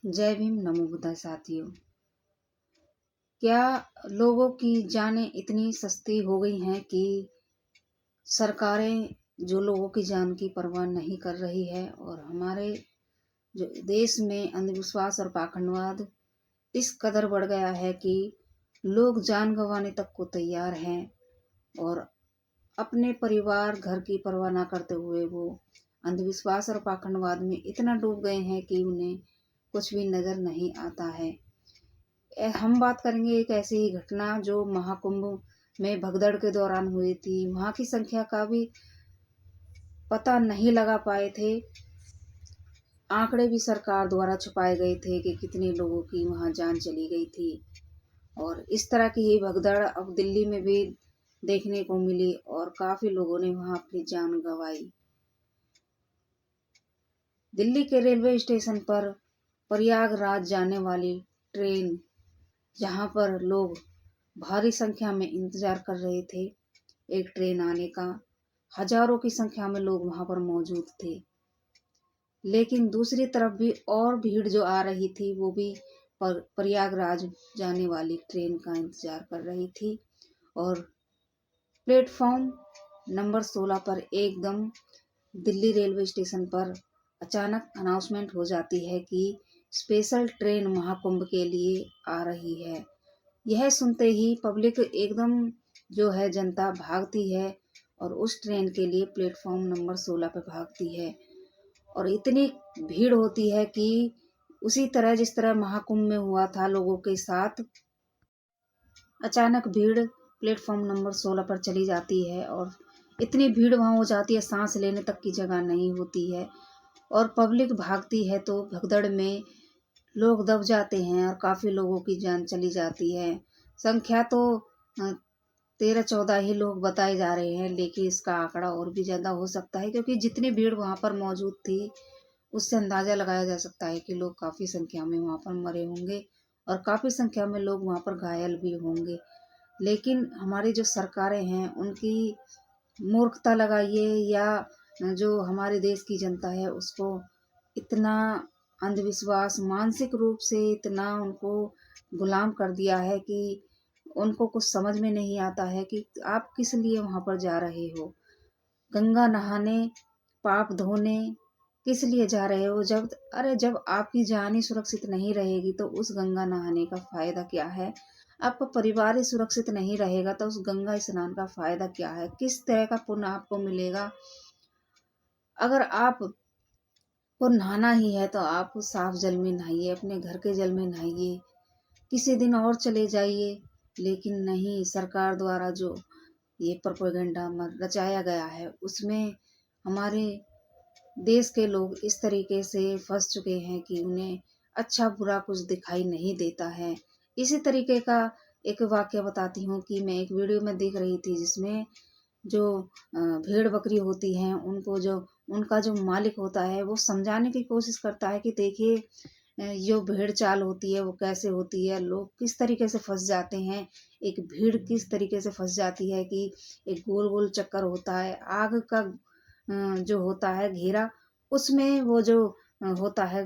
जय भीम, नमो बुद्धाय साथियों। क्या लोगों की जानें इतनी सस्ती हो गई हैं कि सरकारें जो लोगों की जान की परवाह नहीं कर रही है और हमारे जो देश में अंधविश्वास और पाखंडवाद इस कदर बढ़ गया है कि लोग जान गंवाने तक को तैयार हैं और अपने परिवार घर की परवाह ना करते हुए वो अंधविश्वास और पाखंडवाद में इतना डूब गए हैं कि उन्हें कुछ भी नजर नहीं आता है। हम बात करेंगे एक ऐसी ही घटना जो महाकुंभ में भगदड़ के दौरान हुई थी। वहां की संख्या का भी पता नहीं लगा पाए थे। आंकड़े भी सरकार द्वारा छुपाए गए थे कि कितने लोगों की वहां जान चली गई थी। और इस तरह की ही भगदड़ अब दिल्ली में भी देखने को मिली और काफी लोगों ने वहां अपनी जान गंवाई। दिल्ली के रेलवे स्टेशन पर प्रयागराज जाने वाली ट्रेन, जहां पर लोग भारी संख्या में इंतजार कर रहे थे एक ट्रेन आने का, हजारों की संख्या में लोग वहां पर मौजूद थे। लेकिन दूसरी तरफ भी और भीड़ जो आ रही थी वो भी प्रयागराज जाने वाली ट्रेन का इंतजार कर रही थी। और प्लेटफॉर्म नंबर 16 पर एकदम दिल्ली रेलवे स्टेशन पर अचानक अनाउंसमेंट हो जाती है कि स्पेशल ट्रेन महाकुंभ के लिए आ रही है। यह सुनते ही पब्लिक एकदम जो है जनता भागती है और उस ट्रेन के लिए प्लेटफॉर्म नंबर 16 पे भागती है। और इतनी भीड़ होती है कि उसी तरह जिस तरह महाकुंभ में हुआ था लोगों के साथ, अचानक भीड़ प्लेटफॉर्म नंबर 16 पर चली जाती है और इतनी भीड़ वहां हो जाती है सांस लेने तक की जगह नहीं होती है और पब्लिक भागती है तो भगदड़ में लोग दब जाते हैं और काफी लोगों की जान चली जाती है। संख्या तो 13-14 ही लोग बताए जा रहे हैं, लेकिन इसका आंकड़ा और भी ज्यादा हो सकता है क्योंकि जितनी भीड़ वहां पर मौजूद थी उससे अंदाजा लगाया जा सकता है कि लोग काफी संख्या में वहां पर मरे होंगे और काफी संख्या में लोग वहां पर घायल भी होंगे। लेकिन हमारी जो सरकारें हैं उनकी मूर्खता लगाइए या जो हमारे देश की जनता है उसको इतना अंधविश्वास मानसिक रूप से इतना उनको गुलाम कर दिया है कि उनको कुछ समझ में नहीं आता है कि आप किस लिए वहां पर जा रहे हो। गंगा नहाने, पाप धोने किस लिए जा रहे हो? जब आपकी जान ही सुरक्षित नहीं रहेगी तो उस गंगा नहाने का फायदा क्या है? आपका परिवार ही सुरक्षित नहीं रहेगा तो उस गंगा स्नान का फायदा क्या है? किस तरह का पुण्य आपको मिलेगा? अगर आप को नहाना ही है तो आप साफ जल में नहाइए, अपने घर के जल में नहाइए, किसी दिन और चले जाइए। लेकिन नहीं, सरकार द्वारा जो ये प्रोपेगेंडा रचाया गया है उसमें हमारे देश के लोग इस तरीके से फंस चुके हैं कि उन्हें अच्छा बुरा कुछ दिखाई नहीं देता है। इसी तरीके का एक वाक्य बताती हूँ कि मैं एक वीडियो में देख रही थी जिसमें जो भेड़ बकरी होती हैं उनको जो उनका जो मालिक होता है वो समझाने की कोशिश करता है कि देखिए जो भेड़ चाल होती है वो कैसे होती है, लोग किस तरीके से फंस जाते हैं। एक भीड़ किस तरीके से फंस जाती है कि एक गोल गोल चक्कर होता है आग का, जो होता है घेरा, उसमें वो जो होता है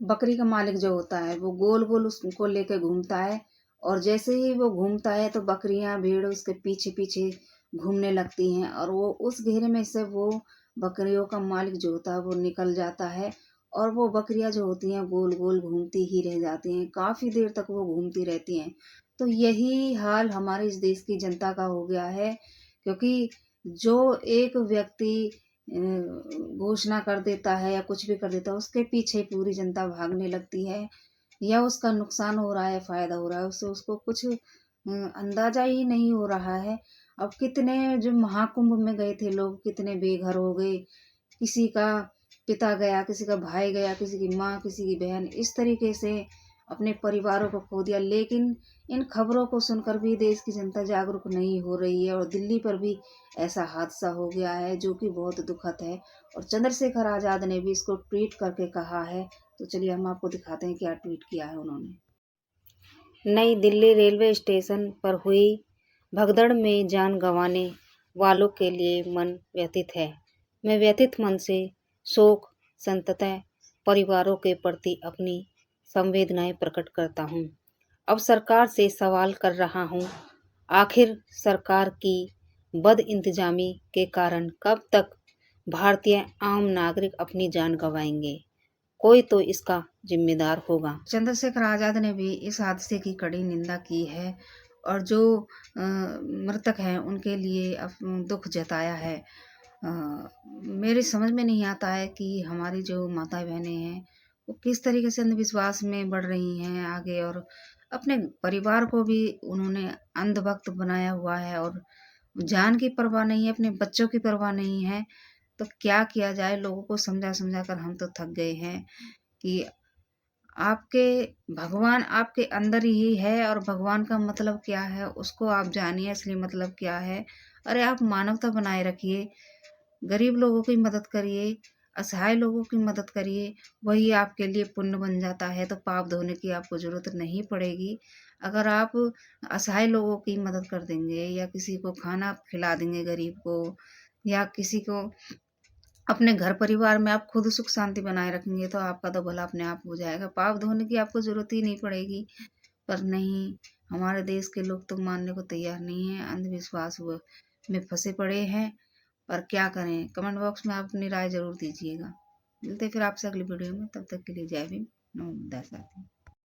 बकरी का मालिक जो होता है वो गोल गोल उसको लेके घूमता है और जैसे ही वो घूमता है तो बकरियां भेड़ उसके पीछे पीछे घूमने लगती हैं और वो उस घेरे में से वो बकरियों का मालिक जो होता है वो निकल जाता है और वो बकरियां जो होती हैं गोल गोल घूमती ही रह जाती हैं, काफी देर तक वो घूमती रहती हैं। तो यही हाल हमारे इस देश की जनता का हो गया है क्योंकि जो एक व्यक्ति घोषणा कर देता है या कुछ भी कर देता है उसके पीछे पूरी जनता भागने लगती है या उसका नुकसान हो रहा है फायदा हो रहा है उससे उसको कुछ अंदाजा ही नहीं हो रहा है। अब कितने जो महाकुंभ में गए थे लोग कितने बेघर हो गए, किसी का पिता गया, किसी का भाई गया, किसी की माँ, किसी की बहन, इस तरीके से अपने परिवारों को खो दिया। लेकिन इन खबरों को सुनकर भी देश की जनता जागरूक नहीं हो रही है और दिल्ली पर भी ऐसा हादसा हो गया है जो कि बहुत दुखद है और चंद्रशेखर आजाद ने भी इसको ट्वीट करके कहा है। तो चलिए हम आपको दिखाते हैं क्या ट्वीट किया है उन्होंने। नई दिल्ली रेलवे स्टेशन पर हुई भगदड़ में जान गंवाने वालों के लिए मन व्यथित है। मैं व्यथित मन से शोक संतप्त परिवारों के प्रति अपनी संवेदनाएं प्रकट करता हूँ। अब सरकार से सवाल कर रहा हूँ, आखिर सरकार की बदइंतजामी के कारण कब तक भारतीय आम नागरिक अपनी जान गंवाएंगे? कोई तो इसका जिम्मेदार होगा। चंद्रशेखर आज़ाद ने भी इस हादसे की कड़ी निंदा की है और जो मृतक हैं उनके लिए दुख जताया है। मेरी समझ में नहीं आता है कि हमारी जो माता बहनें हैं वो किस तरीके से अंधविश्वास में बढ़ रही हैं आगे, और अपने परिवार को भी उन्होंने अंधभक्त बनाया हुआ है और जान की परवाह नहीं है, अपने बच्चों की परवाह नहीं है। तो क्या किया जाए? लोगों को समझा समझा कर हम तो थक गए हैं कि आपके भगवान आपके अंदर ही है और भगवान का मतलब क्या है उसको आप जानिए, असली मतलब क्या है। अरे आप मानवता बनाए रखिए, गरीब लोगों की मदद करिए, असहाय लोगों की मदद करिए, वही आपके लिए पुण्य बन जाता है। तो पाप धोने की आपको ज़रूरत नहीं पड़ेगी। अगर आप असहाय लोगों की मदद कर देंगे या किसी को खाना खिला देंगे गरीब को, या किसी को अपने घर परिवार में आप खुद सुख शांति बनाए रखेंगे, तो आपका तो भला अपने आप हो जाएगा। पाप धोने की आपको ज़रूरत ही नहीं पड़ेगी। पर नहीं, हमारे देश के लोग तो मानने को तैयार नहीं हैं, अंधविश्वास में फंसे पड़े हैं। पर क्या करें? कमेंट बॉक्स में आप अपनी राय ज़रूर दीजिएगा। मिलते फिर आपसे अगली वीडियो में, तब तक के लिए जय भीम, नमो बुद्धाय साथियों।